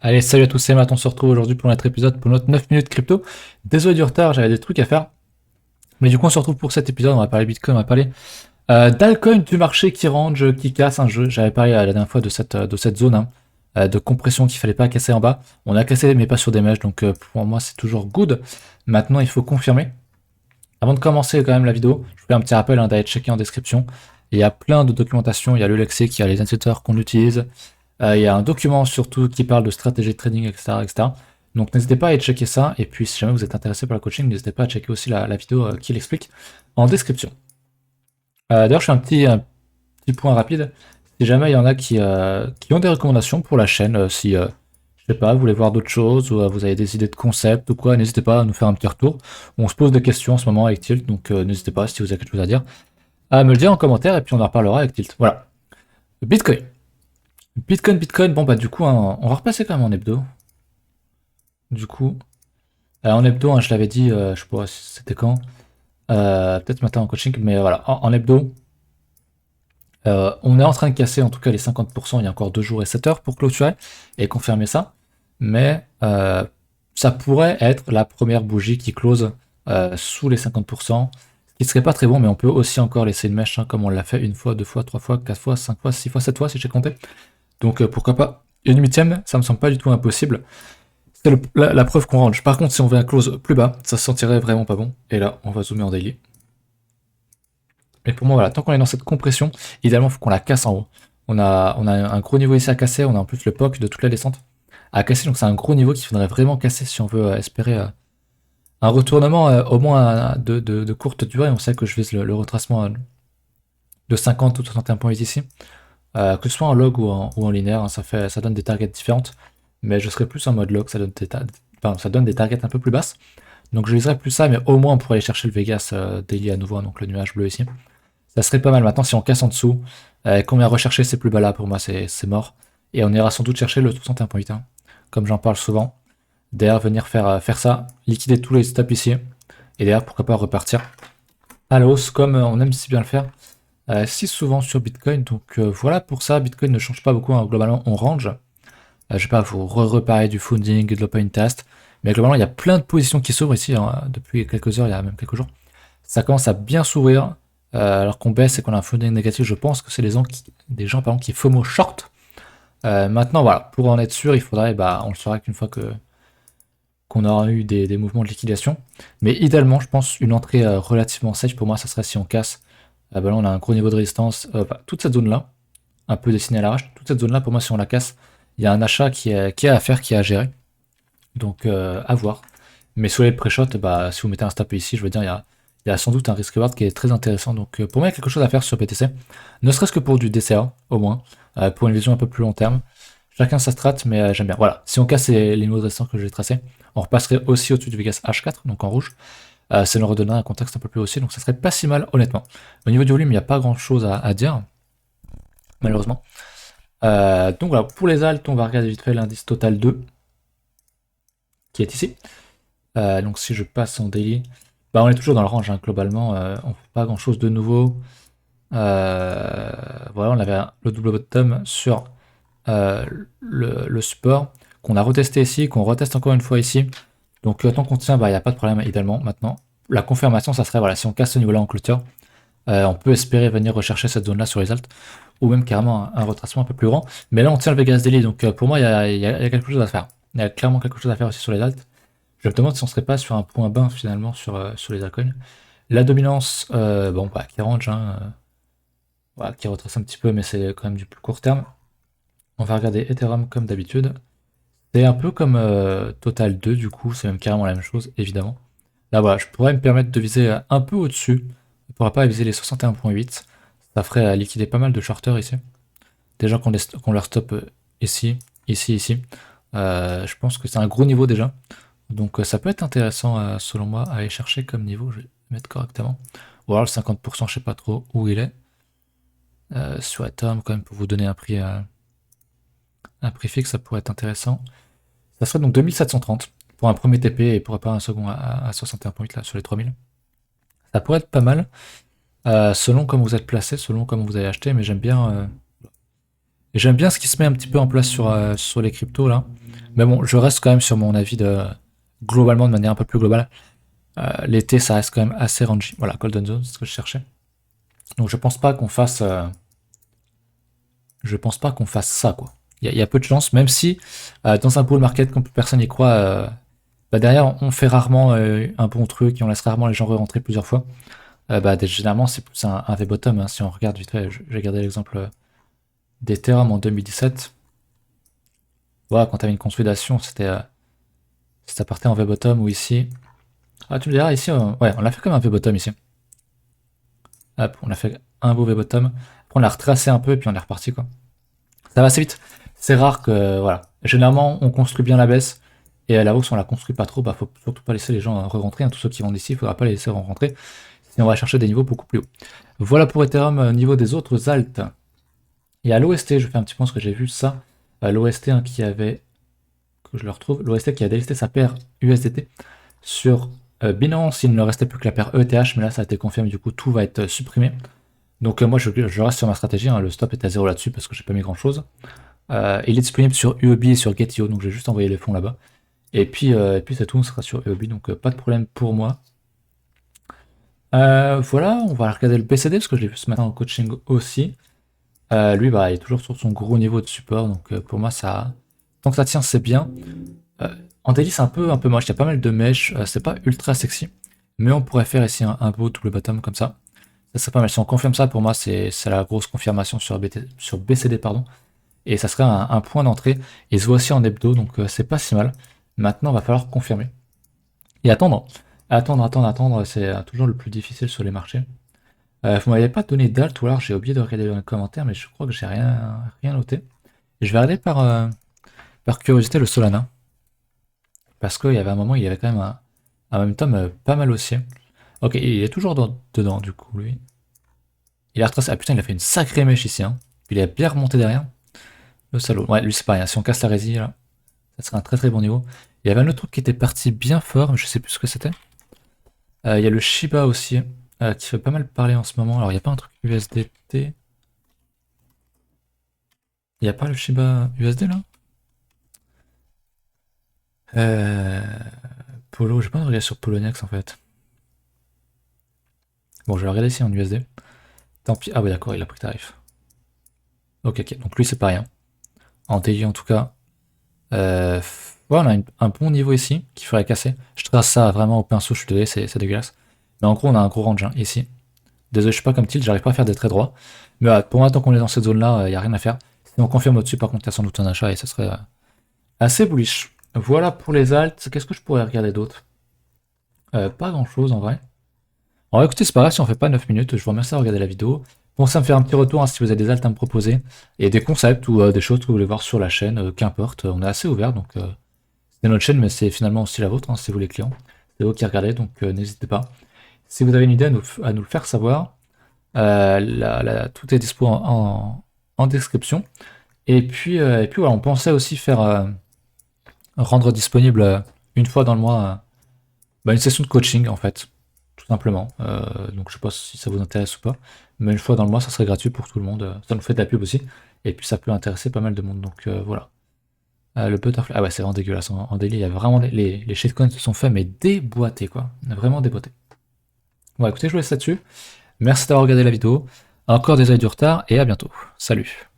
Allez, salut à tous, c'est Matt, on se retrouve aujourd'hui pour notre épisode, pour notre 9 minutes crypto. Désolé du retard, j'avais des trucs à faire. Mais du coup, on se retrouve pour cet épisode, on va parler Bitcoin, on va parler d'altcoin du marché qui range, qui casse un jeu. J'avais parlé la dernière fois de cette zone hein, de compression qu'il fallait pas casser en bas. On a cassé, mais pas sur des mèches, donc pour moi, c'est toujours good. Maintenant, il faut confirmer. Avant de commencer quand même la vidéo, je vous fais un petit rappel d'aller checker en description. Il y a plein de documentation, il y a le lexique, il y a les indicateurs qu'on utilise. Il y a un document surtout qui parle de stratégie de trading, etc., etc. Donc n'hésitez pas à aller checker ça. Et puis si jamais vous êtes intéressé par le coaching, n'hésitez pas à checker aussi la vidéo qui l'explique en description. D'ailleurs, je fais un petit point rapide. Si jamais il y en a qui ont des recommandations pour la chaîne, si je sais pas, vous voulez voir d'autres choses ou vous avez des idées de concepts ou quoi, n'hésitez pas à nous faire un petit retour. On se pose des questions en ce moment avec Tilt, donc n'hésitez pas si vous avez quelque chose à dire, à me le dire en commentaire et puis on en reparlera avec Tilt. Voilà. Bitcoin. Bitcoin, bon bah du coup, hein, on va repasser quand même en hebdo. Du coup, en hebdo, hein, je l'avais dit, je sais pas si c'était quand, peut-être matin en coaching, mais voilà, en hebdo, on est en train de casser en tout cas les 50%, il y a encore 2 jours et 7 heures pour clôturer et confirmer ça, mais ça pourrait être la première bougie qui close sous les 50%, ce qui serait pas très bon, mais on peut aussi encore laisser une mèche, hein, comme on l'a fait une fois, deux fois, trois fois, quatre fois, cinq fois, six fois, 7 fois si j'ai compté. Donc pourquoi pas une huitième, ça me semble pas du tout impossible. C'est la preuve qu'on range. Par contre, si on veut un close plus bas, ça se sentirait vraiment pas bon. Et là, on va zoomer en daily. Mais pour moi, voilà, tant qu'on est dans cette compression, idéalement, il faut qu'on la casse en haut. On a un gros niveau ici à casser, on a en plus le POC de toute la descente à casser, donc c'est un gros niveau qu'il faudrait vraiment casser si on veut espérer un retournement au moins de courte durée. On sait que je vise le retracement de 50 ou 61,8 ici. Que ce soit en log ou en linéaire, hein, ça donne des targets différentes. Mais je serais plus en mode log, ça donne des targets un peu plus basses. Donc je viserais plus ça, mais au moins on pourrait aller chercher le Vegas daily à nouveau, hein, donc le nuage bleu ici. Ça serait pas mal maintenant si on casse en dessous. Qu'on vient rechercher ces plus bas là, pour moi c'est mort. Et on ira sans doute chercher le 61,8, hein, comme j'en parle souvent. Derrière venir faire ça, liquider tous les stops ici. Et derrière pourquoi pas repartir à la hausse comme on aime si bien le faire. Si souvent sur Bitcoin, donc voilà pour ça, Bitcoin ne change pas beaucoup, hein, globalement on range. Je vais pas vous reparler du funding, de l'open test, mais globalement il y a plein de positions qui s'ouvrent ici, hein, depuis quelques heures, il y a même quelques jours. Ça commence à bien s'ouvrir, alors qu'on baisse et qu'on a un funding négatif, je pense que c'est des gens pardon, qui FOMO short. Maintenant voilà, pour en être sûr, il faudrait, bah, on le saura qu'une fois qu'on aura eu des mouvements de liquidation. Mais idéalement, je pense une entrée relativement safe pour moi, ça serait si on casse. Bah là on a un gros niveau de résistance, toute cette zone là, un peu dessinée à l'arrache, toute cette zone là pour moi si on la casse, il y a un achat qui est à faire, qui est à gérer. Donc à voir. Mais sur les pré-shots, bah, si vous mettez un stop ici, je veux dire, il y a sans doute un risk reward qui est très intéressant. Donc pour moi, il y a quelque chose à faire sur BTC. Ne serait-ce que pour du DCA, au moins, pour une vision un peu plus long terme. Chacun sa strat, mais j'aime bien. Voilà, si on casse les niveaux de résistance que j'ai tracés, on repasserait aussi au-dessus du Vegas H4, donc en rouge. Ça nous redonnerait un contexte un peu plus haussier, donc ça serait pas si mal, honnêtement. Au niveau du volume, il n'y a pas grand-chose à dire, malheureusement. Donc voilà, pour les alts, on va regarder vite fait l'indice total 2, qui est ici. Donc si je passe en daily, bah on est toujours dans le range, hein, globalement, on fait pas grand chose de nouveau. Voilà, on avait le double bottom sur le support, qu'on a retesté ici, qu'on reteste encore une fois ici. Donc tant qu'on tient, bah il n'y a pas de problème idéalement. Maintenant, la confirmation, ça serait, voilà, si on casse ce niveau-là en clôture, on peut espérer venir rechercher cette zone-là sur les alts, ou même carrément un retracement un peu plus grand. Mais là, on tient le Vegas Daily, donc pour moi, il y a quelque chose à faire. Il y a clairement quelque chose à faire aussi sur les alts. Je me demande si on serait pas sur un point bas finalement sur les altcoins. La dominance, bon, bah, qui range, hein, voilà, qui retrace un petit peu, mais c'est quand même du plus court terme. On va regarder Ethereum comme d'habitude. C'est un peu comme Total 2, du coup, c'est même carrément la même chose, évidemment. Là, voilà, je pourrais me permettre de viser un peu au-dessus. Je ne pourrais pas viser les 61,8. Ça ferait liquider pas mal de shorters ici. Des gens qu'on leur stop ici, ici, ici. Je pense que c'est un gros niveau déjà. Donc ça peut être intéressant selon moi à aller chercher comme niveau, je vais le mettre correctement. Ou alors le 50%, je sais pas trop où il est. Sur Ethereum quand même pour vous donner un prix fixe, ça pourrait être intéressant. Ça serait donc 2730 pour un premier TP et pourrait pas un second à 61,8 là sur les 3000. Ça pourrait être pas mal selon comment vous êtes placé, selon comment vous avez acheté, mais j'aime bien ce qui se met un petit peu en place sur les cryptos là. Mais bon, je reste quand même sur mon avis globalement, de manière un peu plus globale. L'été, ça reste quand même assez rangy. Voilà, Golden Zone, c'est ce que je cherchais. Donc je pense pas qu'on fasse ça, quoi. Il y a peu de chance, même si dans un bull market, quand plus personne n'y croit, bah derrière, on fait rarement un bon truc et on laisse rarement les gens re-rentrer plusieurs fois. Généralement, c'est plus un V-bottom, hein. Si on regarde vite fait, j'ai gardé l'exemple d'Ethereum en 2017. Voilà, quand tu avais une consolidation, ça partait en V-bottom ou ici. Ah, tu me diras, ici, ouais, on l'a fait comme un V-bottom ici. Hop, on a fait un beau V-bottom. Après, on l'a retracé un peu et puis on est reparti, quoi. Ça va assez vite. C'est rare que, voilà. Généralement, on construit bien la baisse. Et à la hausse, on la construit pas trop. Bah, faut surtout pas laisser les gens re-rentrer, hein. Tous ceux qui vont d'ici, il faudra pas les laisser re-rentrer. Sinon, on va chercher des niveaux beaucoup plus hauts. Voilà pour Ethereum, niveau des autres alts. Et à l'OST, je fais un petit point parce que j'ai vu ça. L'OST qui avait, que je le retrouve, l'OST qui a délisté sa paire USDT sur Binance. Il ne restait plus que la paire ETH, mais là ça a été confirmé, du coup tout va être supprimé. Donc moi je reste sur ma stratégie, hein. Le stop est à 0 là-dessus parce que j'ai pas mis grand chose. Il est disponible sur UOB et sur Getio, donc j'ai juste envoyé les fonds là-bas. Et puis c'est tout, on sera sur UOB, donc pas de problème pour moi. Voilà, on va regarder le BCD parce que je l'ai vu ce matin en coaching aussi. Lui, bah, il est toujours sur son gros niveau de support, donc pour moi, ça, tant que ça tient, c'est bien. En daily, c'est un peu moche, il y a pas mal de mèches, c'est pas ultra sexy, mais on pourrait faire ici un beau double bottom comme ça. Ça serait pas mal. Si on confirme ça, pour moi, c'est la grosse confirmation sur BCD, pardon. Et ça serait un point d'entrée. Et se voit aussi en hebdo, donc c'est pas si mal. Maintenant, il va falloir confirmer. Et attendre. Attendre, c'est toujours le plus difficile sur les marchés. Vous m'avez pas donné d'alt, ou alors j'ai oublié de regarder dans les commentaires, mais je crois que j'ai rien noté. Et je vais regarder par curiosité le Solana. Parce qu'il y avait un moment, il y avait quand même un momentum pas mal haussier. Ok, il est toujours dedans, du coup, lui. Il a retracé. Ah putain, il a fait une sacrée mèche ici, hein. Puis il a bien remonté derrière. Le salaud. Ouais, lui, c'est pareil, hein. Si on casse la résille, là, ça serait un très très bon niveau. Il y avait un autre truc qui était parti bien fort, mais je sais plus ce que c'était. Il y a le Shiba aussi, qui fait pas mal parler en ce moment. Alors, il n'y a pas un truc USDT. Il n'y a pas le Shiba USD là? Polo, j'ai pas de regarder sur Poloniex en fait. Bon, je vais regarder ici en USD. Tant pis. Ah ouais, d'accord, il a pris tarif. Ok, ok. Donc lui, c'est pas rien. En TI en tout cas. Voilà, on a un bon niveau ici qu'il faudrait casser. Je trace ça vraiment au pinceau, je suis désolé, c'est dégueulasse. Mais en gros, on a un gros range hein, ici. Désolé, je suis pas comme tilt, j'arrive pas à faire des traits droits. Mais voilà, pour moi, tant qu'on est dans cette zone-là, il n'y a rien à faire. Si on confirme au-dessus, par contre, il y a sans doute un achat et ça serait assez bullish. Voilà pour les alts. Qu'est-ce que je pourrais regarder d'autre? Pas grand-chose en vrai. En vrai, écoutez, c'est pas grave si on fait pas 9 minutes. Je vous remercie de regarder la vidéo. Pensez à me faire un petit retour hein, si vous avez des alts à me proposer et des concepts ou des choses que vous voulez voir sur la chaîne, qu'importe. On est assez ouvert, donc c'est notre chaîne, mais c'est finalement aussi la vôtre, hein, c'est vous les clients. C'est vous qui regardez, donc n'hésitez pas. Si vous avez une idée à nous le faire savoir, tout est dispo en description. Et puis voilà, on pensait aussi faire rendre disponible une fois dans le mois une session de coaching en fait, tout simplement. Donc je sais pas si ça vous intéresse ou pas, mais une fois dans le mois, ça serait gratuit pour tout le monde. Ça nous fait de la pub aussi, et puis ça peut intéresser pas mal de monde. Donc voilà. Le butterfly, ah ouais, c'est vraiment dégueulasse. En daily, il y a vraiment les shitcoins se sont fait mais déboîter quoi, vraiment déboîter. Bon, écoutez, je vous laisse là-dessus. Merci d'avoir regardé la vidéo. Encore désolé du retard et à bientôt. Salut.